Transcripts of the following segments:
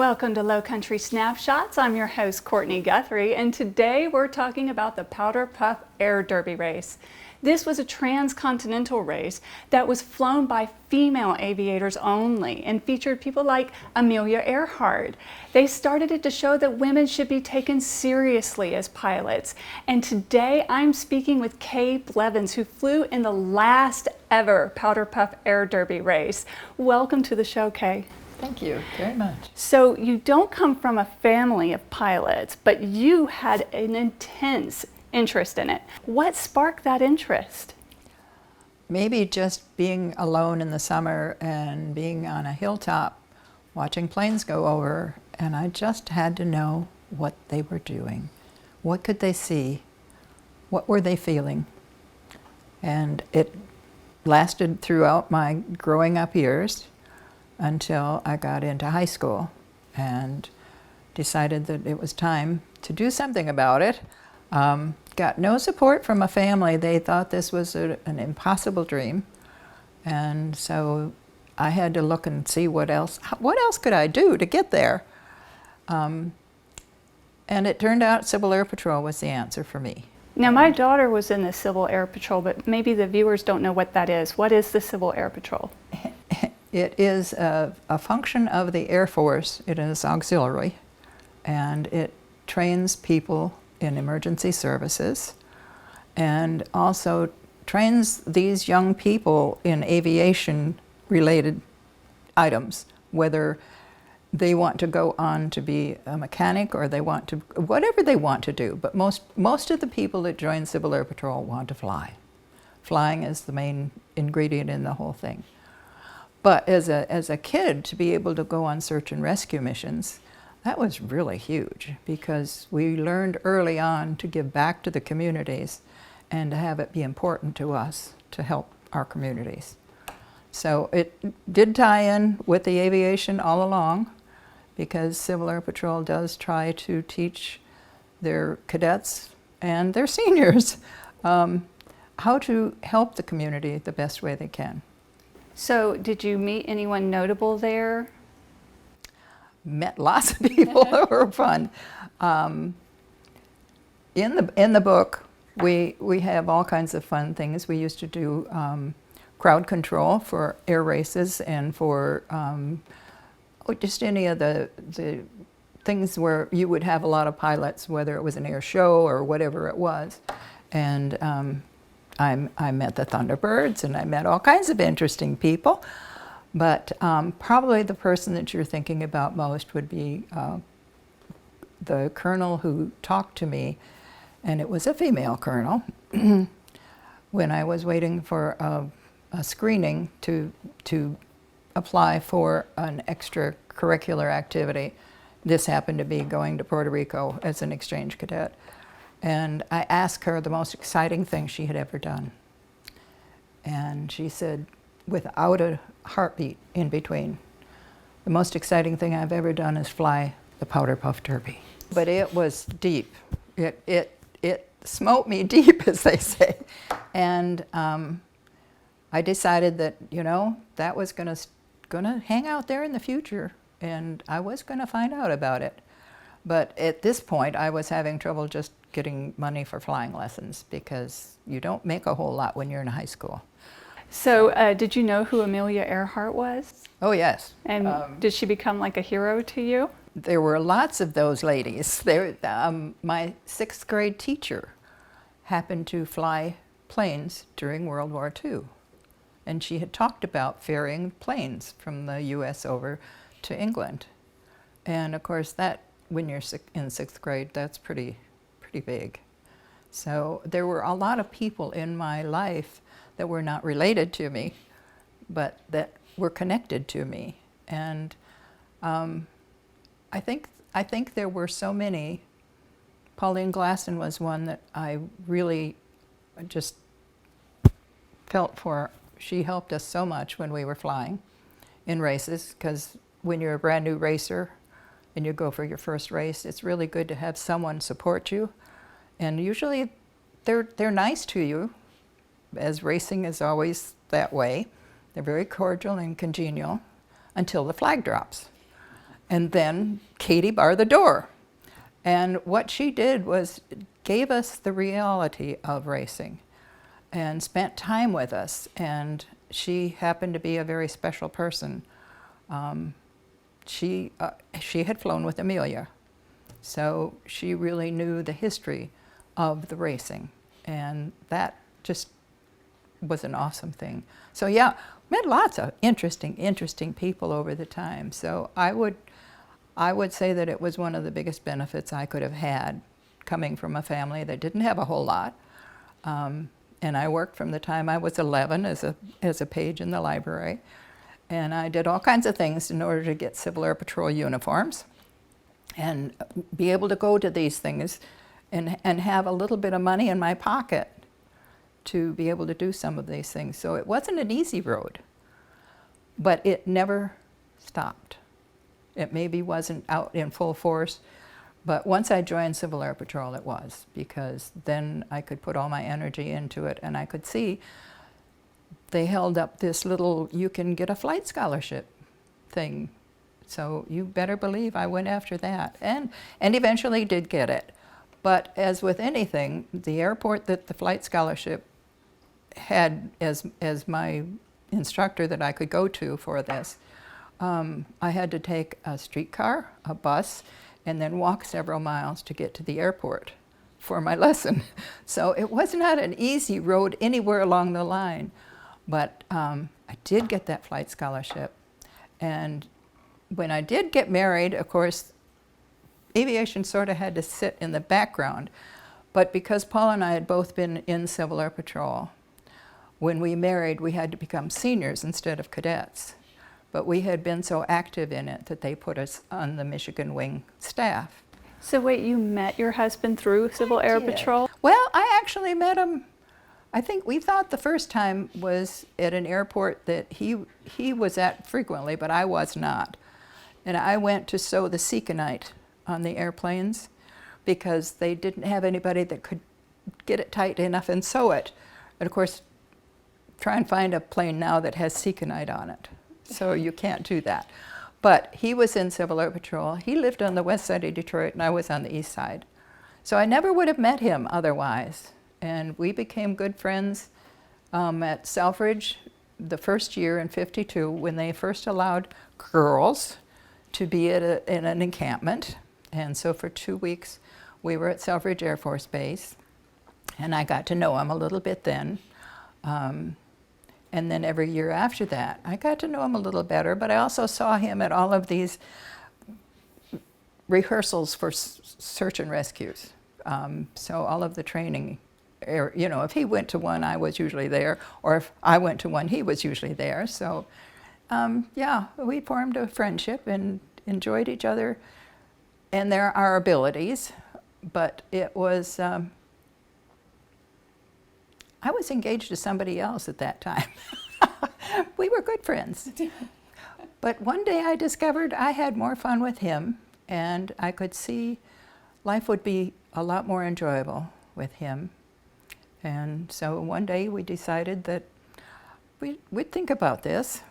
Welcome to Low Country Snapshots. I'm your host, Courtney Guthrie, and today we're talking about the Powder Puff Air Derby race. This was a transcontinental race that was flown by female aviators only and featured people like Amelia Earhart. They started it to show that women should be taken seriously as pilots. And today I'm speaking with Kay Blevins, who flew in the last ever Powder Puff Air Derby race. Welcome to the show, Kay. Thank you very much. So you don't come from a family of pilots, but you had an intense interest in it. What sparked that interest? Maybe just being alone in the summer and being on a hilltop watching planes go over, and I just had to know what they were doing. What could they see? What were they feeling? And it lasted throughout my growing up years until I got into high school and decided that it was time to do something about it. Got no support from a family. They thought this was an impossible dream. And so I had to look and see what else could I do to get there. And it turned out Civil Air Patrol was the answer for me. Now, my daughter was in the Civil Air Patrol, but maybe the viewers don't know what that is. What is the Civil Air Patrol? It is a function of the Air Force. It is auxiliary, and it trains people in emergency services and also trains these young people in aviation-related items, whether they want to go on to be a mechanic or they want to, whatever they want to do. But most of the people that join Civil Air Patrol want to fly. Flying is the main ingredient in the whole thing. But as a kid, to be able to go on search and rescue missions, that was really huge because we learned early on to give back to the communities and to have it be important to us to help our communities. So it did tie in with the aviation all along because Civil Air Patrol does try to teach their cadets and their seniors how to help the community the best way they can. So did you meet anyone notable there? Met lots of people that were fun. In the book, we have all kinds of fun things. We used to do crowd control for air races and for just any of the things where you would have a lot of pilots, whether it was an air show or whatever it was. And I met the Thunderbirds, and I met all kinds of interesting people. But probably the person that you're thinking about most would be the colonel who talked to me, and it was a female colonel, when I was waiting for a screening to apply for an extracurricular activity. This happened to be going to Puerto Rico as an exchange cadet. And I asked her the most exciting thing she had ever done. And she said, without a heartbeat in between, the most exciting thing I've ever done is fly the Powder Puff Derby. But it was deep. It smote me deep, as they say. And I decided that, that was gonna hang out there in the future, and I was gonna find out about it. But at this point, I was having trouble just getting money for flying lessons because you don't make a whole lot when you're in high school. So did you know who Amelia Earhart was? Oh, yes. And did she become like a hero to you? There were lots of those ladies. My sixth grade teacher happened to fly planes during World War II. And she had talked about ferrying planes from the U.S. over to England. And of course, that when you're in sixth grade, that's pretty big. So there were a lot of people in my life that were not related to me, but that were connected to me. And I think there were so many. Pauline Glasson was one that I really just felt for. She helped us so much when we were flying in races, because when you're a brand new racer and you go for your first race, it's really good to have someone support you. And usually they're nice to you, as racing is always that way. They're very cordial and congenial until the flag drops. and then Katie barred the door. And what she did was gave us the reality of racing and spent time with us. And she happened to be a very special person. She had flown with Amelia, so she really knew the history of the racing, and that just was an awesome thing. So yeah, met lots of interesting people over the time. So I would say that it was one of the biggest benefits I could have had, coming from a family that didn't have a whole lot. And I worked from the time I was 11 as a page in the library. And I did all kinds of things in order to get Civil Air Patrol uniforms and be able to go to these things and have a little bit of money in my pocket to be able to do some of these things. So it wasn't an easy road, but it never stopped. It maybe wasn't out in full force, but once I joined Civil Air Patrol, it was, because then I could put all my energy into it, and I could see they held up this little, you can get a flight scholarship thing. So you better believe I went after that, and eventually did get it. But as with anything, the airport that the flight scholarship had as my instructor that I could go to for this, I had to take a streetcar, a bus, and then walk several miles to get to the airport for my lesson. So it was not an easy road anywhere along the line. But I did get that flight scholarship. And when I did get married, of course, aviation sort of had to sit in the background. But because Paul and I had both been in Civil Air Patrol, when we married, we had to become seniors instead of cadets. But we had been so active in it that they put us on the Michigan Wing staff. So wait, you met your husband through Civil Air Patrol? Well, I actually met him, I think we thought the first time was at an airport that he was at frequently, but I was not. And I went to sew the Seconite on the airplanes because they didn't have anybody that could get it tight enough and sew it. And of course, try and find a plane now that has Seconite on it. So you can't do that. But he was in Civil Air Patrol. He lived on the west side of Detroit, and I was on the east side. So I never would have met him otherwise. And we became good friends at Selfridge the first year in '52 when they first allowed girls to be in an encampment. And so for 2 weeks, we were at Selfridge Air Force Base. And I got to know him a little bit then. And then every year after that, I got to know him a little better, but I also saw him at all of these rehearsals for search and rescues. So all of the training, you know, if he went to one, I was usually there, or if I went to one, he was usually there. So yeah, we formed a friendship and enjoyed each other and our abilities, but it was, I was engaged to somebody else at that time. We were good friends. But one day I discovered I had more fun with him, and I could see life would be a lot more enjoyable with him. And so one day we decided that we'd think about this,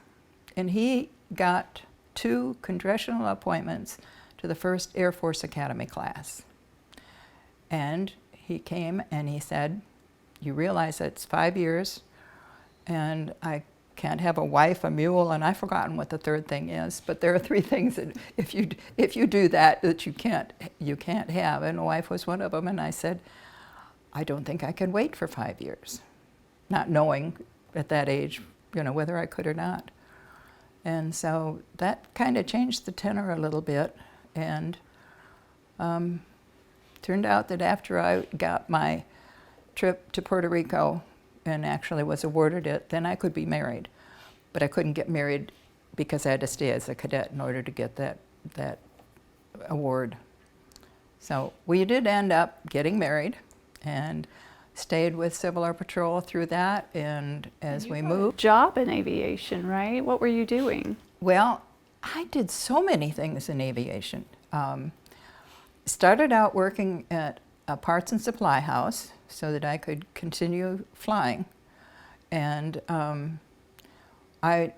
and he got 2 congressional appointments to the first Air Force Academy class. And he came and he said, "You realize it's 5 years, and I can't have a wife, a mule, and I've forgotten what the third thing is, but there are 3 things that if you do that you can't have," and a wife was one of them. And I said, "I don't think I can wait for 5 years," not knowing at that age, you know, whether I could or not. And so that kind of changed the tenor a little bit, and turned out that after I got my trip to Puerto Rico and actually was awarded it, then I could be married. But I couldn't get married because I had to stay as a cadet in order to get that award. So we did end up getting married and stayed with Civil Air Patrol through that, and as we moved. Job in aviation, right? What were you doing? Well, I did so many things in aviation. Started out working at a parts and supply house so that I could continue flying. And I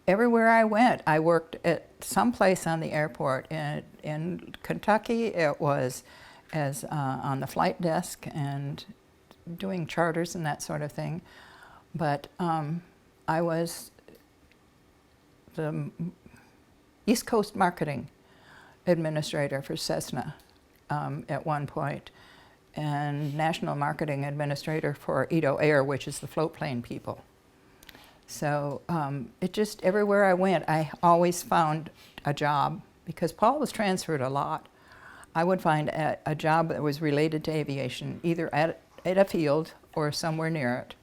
everywhere I went, I worked at some place on the airport. In Kentucky, it was as on the flight desk and doing charters and that sort of thing. But I was the East Coast marketing administrator for Cessna at one point, and national marketing administrator for Edo Air, which is the float plane people. So it just, everywhere I went, I always found a job, because Paul was transferred a lot. I would find a job that was related to aviation, either at a field or somewhere near it.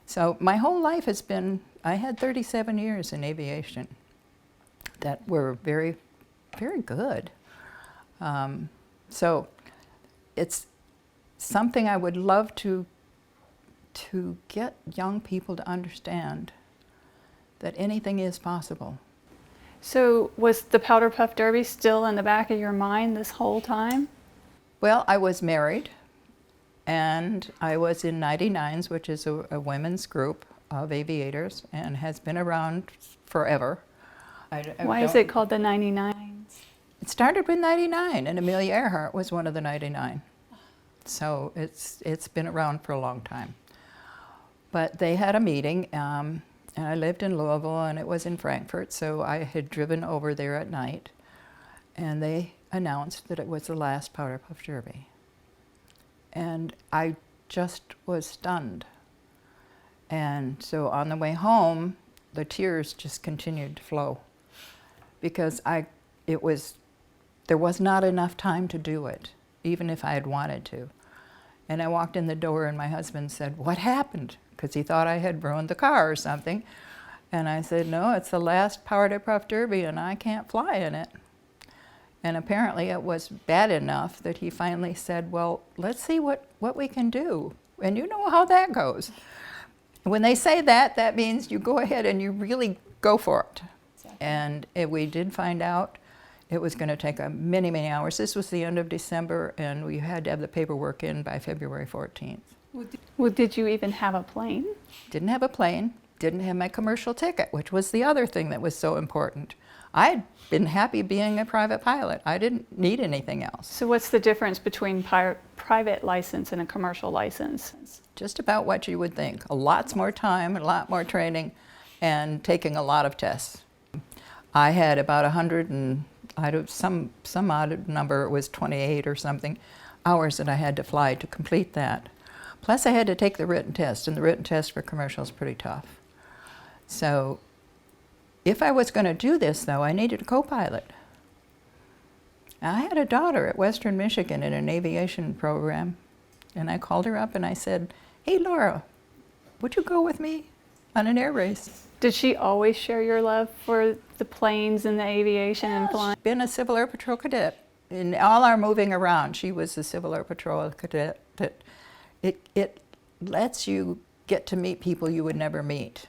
So my whole life has been, I had 37 years in aviation that were very, very good. So it's something I would love to get young people to understand, that anything is possible. So was the Powder Puff Derby still in the back of your mind this whole time? Well, I was married, and I was in 99s, which is a women's group of aviators, and has been around forever. Why is it called the 99s? It started with 99, and Amelia Earhart was one of the 99. So it's been around for a long time. But they had a meeting, and I lived in Louisville, and it was in Frankfurt, so I had driven over there at night, and they announced that it was the last Powder Puff Derby. And I just was stunned. And so on the way home, the tears just continued to flow, because there was not enough time to do it, even if I had wanted to. And I walked in the door, and my husband said, "What happened?" Because he thought I had ruined the car or something. And I said, "No, it's the last Powder Puff Derby, and I can't fly in it." And apparently it was bad enough that he finally said, "Well, let's see what we can do." And you know how that goes. When they say that, that means you go ahead and you really go for it. Exactly. And we did find out it was going to take many, many hours. This was the end of December, and we had to have the paperwork in by February 14th. Well, did you even have a plane? Didn't have a plane, didn't have my commercial ticket, which was the other thing that was so important. I'd been happy being a private pilot. I didn't need anything else. So what's the difference between private license and a commercial license? Just about what you would think. A lot more time, a lot more training, and taking a lot of tests. I had about 100 and some odd number, it was 28 or something, hours that I had to fly to complete that. Plus I had to take the written test, and the written test for commercial is pretty tough. So if I was going to do this, though, I needed a co-pilot. I had a daughter at Western Michigan in an aviation program, and I called her up and I said, "Hey, Laura, would you go with me on an air race?" Did she always share your love for the planes and the aviation and flying? She's been a Civil Air Patrol cadet. In all our moving around, she was a Civil Air Patrol cadet. It lets you get to meet people you would never meet.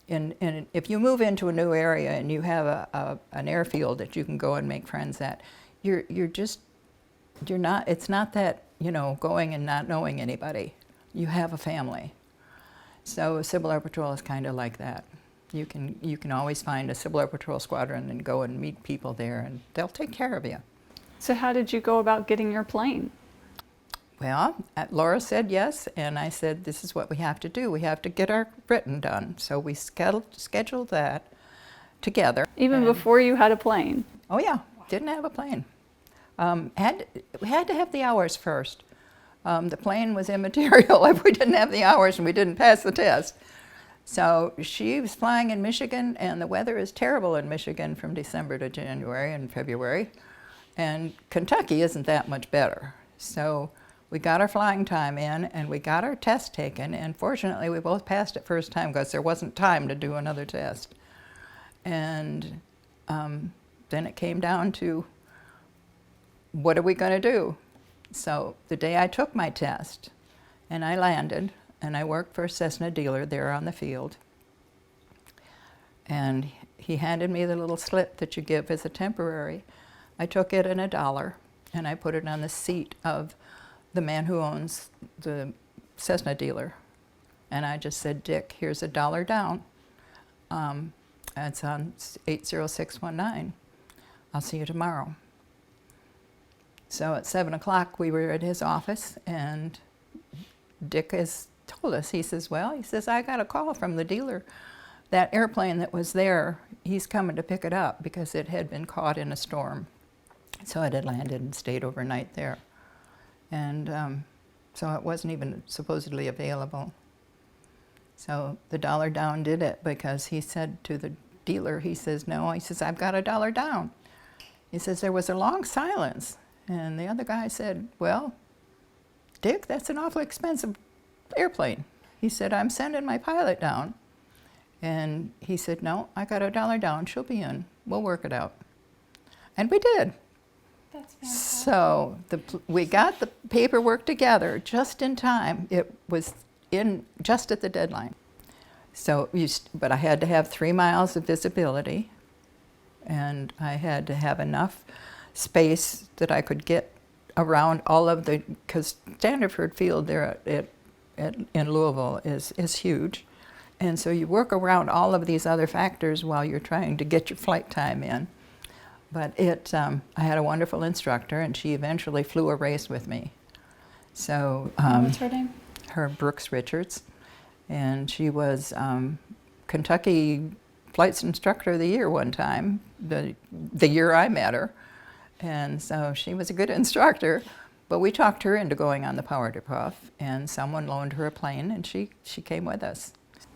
And if you move into a new area and you have an airfield that you can go and make friends at, it's not that, going and not knowing anybody. You have a family. So Civil Air Patrol is kind of like that. You can always find a Civil Air Patrol squadron and go and meet people there, and they'll take care of you. So how did you go about getting your plane? Well, Laura said yes, and I said, this is what we have to do. We have to get our written done. So we scheduled that together. Even before you had a plane? Oh yeah, didn't have a plane. We had to have the hours first. The plane was immaterial if we didn't have the hours and we didn't pass the test. So she was flying in Michigan, and the weather is terrible in Michigan from December to January and February. And Kentucky isn't that much better. So we got our flying time in, and we got our test taken, and fortunately we both passed it first time because there wasn't time to do another test. And then it came down to, what are we going to do? So the day I took my test and I landed, and I worked for a Cessna dealer there on the field, and he handed me the little slip that you give as a temporary. I took it in $1 and I put it on the seat of the man who owns the Cessna dealer. And I just said, "Dick, here's $1 down. It's on 80619. I'll see you tomorrow. So at 7 o'clock, we were at his office, and Dick has told us, he says, I got a call from the dealer. That airplane that was there, he's coming to pick it up because it had been caught in a storm. So it had landed and stayed overnight there. And so it wasn't even supposedly available. So the dollar down did it, because he said to the dealer, he says, no, he says, I've got a dollar down. He says, there was a long silence. And the other guy said, well, Dick, that's an awfully expensive airplane. He said, I'm sending my pilot down. And he said, no, I got a dollar down. She'll be in. We'll work it out. And we did. That's fantastic. So we got the paperwork together just in time. It was in just at the deadline. So, but I had to have 3 miles of visibility, and I had to have enough space that I could get around all of the, because Standiford Field there in Louisville is huge. And so you work around all of these other factors while you're trying to get your flight time in. But I had a wonderful instructor, and she eventually flew a race with me. So what's her name? Her Brooks Richards, and she was Kentucky Flights Instructor of the Year one time, the year I met her. And so she was a good instructor, but we talked her into going on the Power to Puff, and someone loaned her a plane, and she came with us.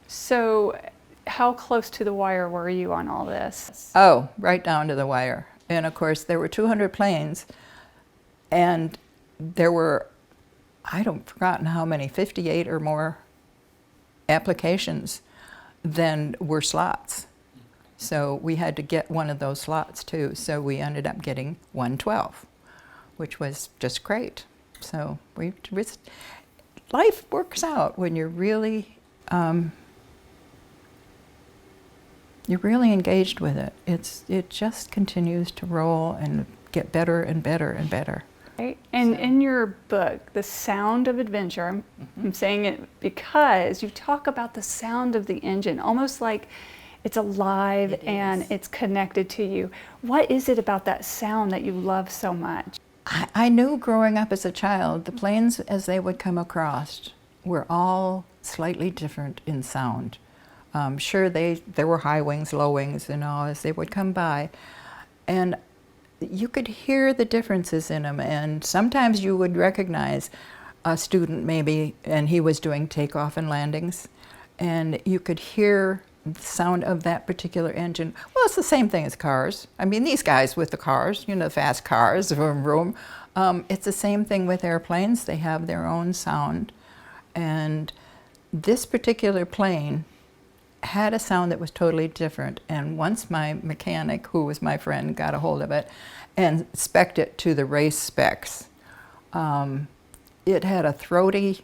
So how close to the wire were you on all this? Oh, right down to the wire. And of course, there were 200 planes, and there were, I don't forgotten how many, 58 or more applications than were slots. So we had to get one of those slots too. So we ended up getting 112, which was just great. So life works out when you're really engaged with it. It just continues to roll and get better and better and better. Right. And in your book, The Sound of Adventure, I'm saying it because you talk about the sound of the engine, almost like it's alive and it's connected to you. What is it about that sound that you love so much? I knew growing up as a child, the planes as they would come across were all slightly different in sound. Sure, there were high wings, low wings, and all as they would come by. And you could hear the differences in them, and sometimes you would recognize a student maybe, and he was doing takeoff and landings, and you could hear the sound of that particular engine. Well, it's the same thing as cars. I mean, these guys with the cars, the fast cars, vroom, vroom. It's the same thing with airplanes. They have their own sound, and this particular plane had a sound that was totally different. And once my mechanic, who was my friend, got a hold of it and spec'd it to the race specs, it had a throaty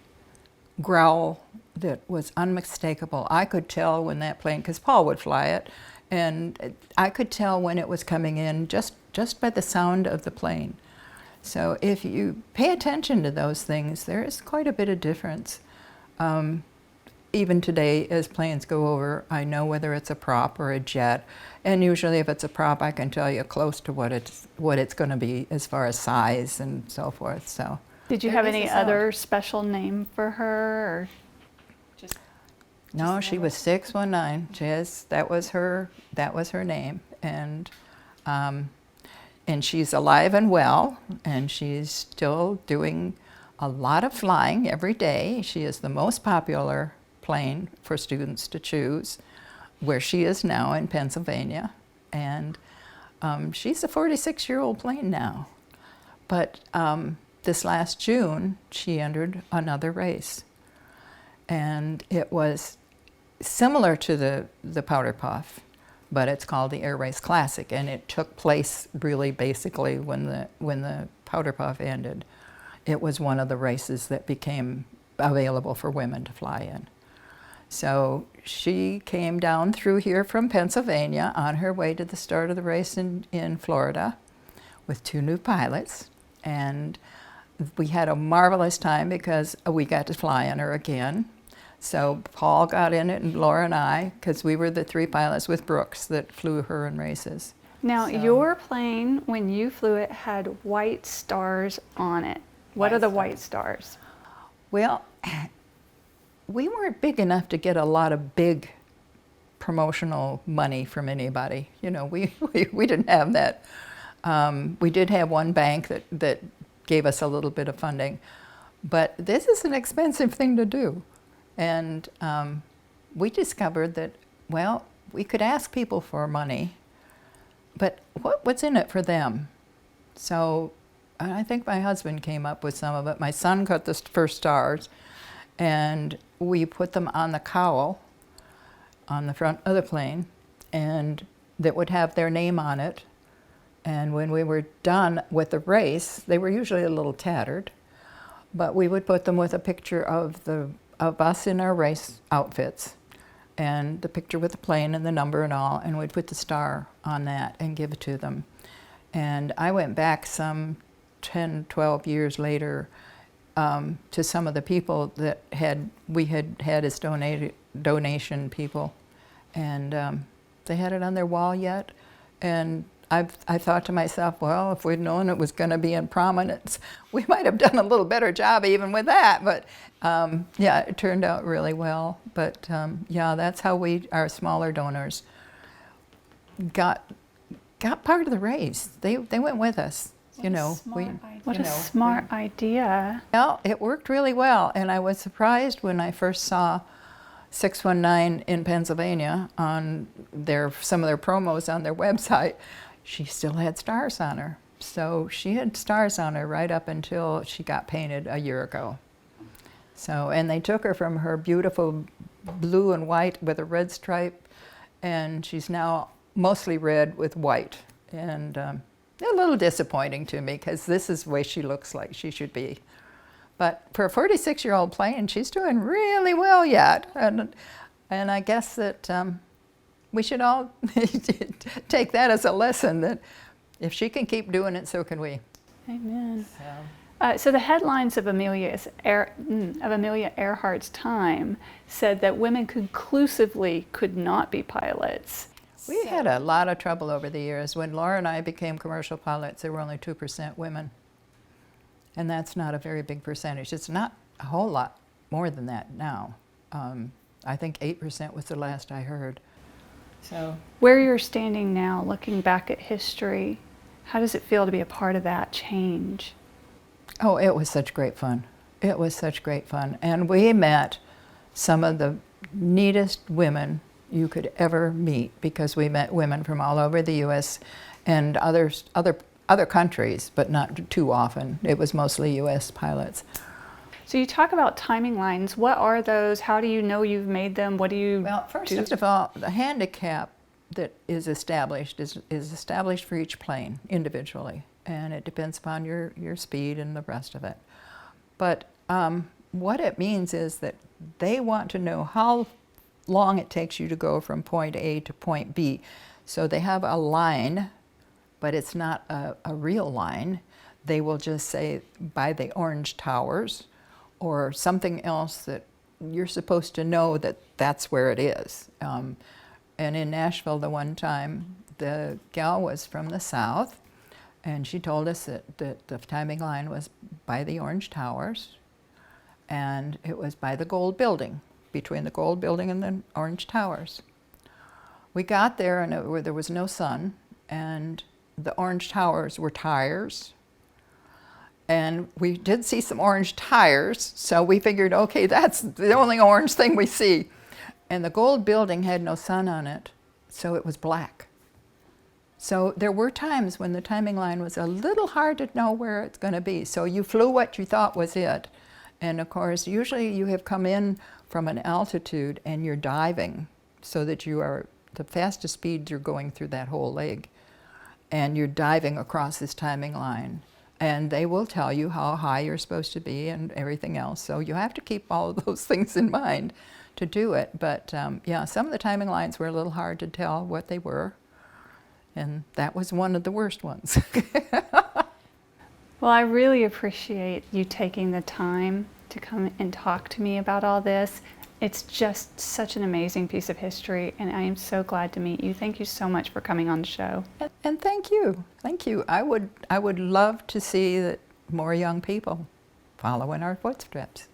growl that was unmistakable. I could tell when that plane, because Paul would fly it, and I could tell when it was coming in just by the sound of the plane. So if you pay attention to those things, there is quite a bit of difference. Even today, as planes go over, I know whether it's a prop or a jet, and usually if it's a prop, I can tell you close to what it's going to be as far as size and so forth. So, did you have any other special name for her, or no? She was 619. That was her name, and she's alive and well, and she's still doing a lot of flying every day. She is the most popular plane for students to choose, where she is now in Pennsylvania, and she's a 46-year-old plane now. But this last June, she entered another race, and it was similar to the Powder Puff, but it's called the Air Race Classic, and it took place really basically when the Powder Puff ended. It was one of the races that became available for women to fly in. So she came down through here from Pennsylvania on her way to the start of the race in Florida with 2 new pilots. And we had a marvelous time because we got to fly on her again. So Paul got in it, and Laura and I, because we were the 3 pilots with Brooks that flew her in races. Now, So- your plane, when you flew it, had white stars on it. What White are the stars. white stars? Well, we weren't big enough to get a lot of big promotional money from anybody. You know, we didn't have that. We did have one bank that gave us a little bit of funding, but this is an expensive thing to do. And we discovered that, well, we could ask people for money, but what's in it for them? So I think my husband came up with some of it. My son cut the first stars, and we put them on the cowl on the front of the plane, and that would have their name on it. And when we were done with the race, they were usually a little tattered, but we would put them with a picture of us in our race outfits, and the picture with the plane and the number and all, and we'd put the star on that and give it to them. And I went back some 10, 12 years later to some of the people that we had as donation people, and they had it on their wall yet. And I thought to myself, well, if we'd known it was going to be in prominence, we might have done a little better job even with that. But yeah, it turned out really well. But yeah, that's how our smaller donors got part of the race. They went with us. You know, What a smart idea. Well, it worked really well, and I was surprised when I first saw 619 in Pennsylvania on some of their promos on their website. She still had stars on her. So she had stars on her right up until she got painted a year ago. So, and they took her from her beautiful blue and white with a red stripe, and she's now mostly red with white. And a little disappointing to me, because this is the way she looks like she should be. But for a 46-year-old plane, she's doing really well yet. And I guess that we should all take that as a lesson, that if she can keep doing it, so can we. Amen. So the headlines of Amelia Earhart's time said that women conclusively could not be pilots. We had a lot of trouble over the years. When Laura and I became commercial pilots, there were only 2% women. And that's not a very big percentage. It's not a whole lot more than that now. I think 8% was the last I heard. So, where you're standing now, looking back at history, how does it feel to be a part of that change? Oh, it was such great fun. It was such great fun. And we met some of the neatest women you could ever meet, because we met women from all over the U.S. and other countries, but not too often. It was mostly U.S. pilots. So you talk about timing lines. What are those? How do you know you've made them? What do you Well, first of all, the handicap that is established is established for each plane individually, and it depends upon your speed and the rest of it. But what it means is that they want to know how long it takes you to go from point A to point B. So they have a line, but it's not a real line. They will just say by the orange towers or something else that you're supposed to know that that's where it is. And in Nashville the one time, the gal was from the south, and she told us that the timing line was by the orange towers, and it was by the gold building, between the gold building and the orange towers. We got there, and there was no sun, and the orange towers were tires. And we did see some orange tires, so we figured, okay, that's the only orange thing we see. And the gold building had no sun on it, so it was black. So there were times when the timing line was a little hard to know where it's going to be. So you flew what you thought was it. And of course, usually you have come in from an altitude and you're diving, so that you are, the fastest speed you're going through that whole leg. And you're diving across this timing line. And they will tell you how high you're supposed to be and everything else. So you have to keep all of those things in mind to do it. But yeah, some of the timing lines were a little hard to tell what they were. And that was one of the worst ones. Well, I really appreciate you taking the time to come and talk to me about all this. It's just such an amazing piece of history, and I am so glad to meet you. Thank you so much for coming on the show. And thank you. Thank you. I would love to see that more young people follow in our footsteps.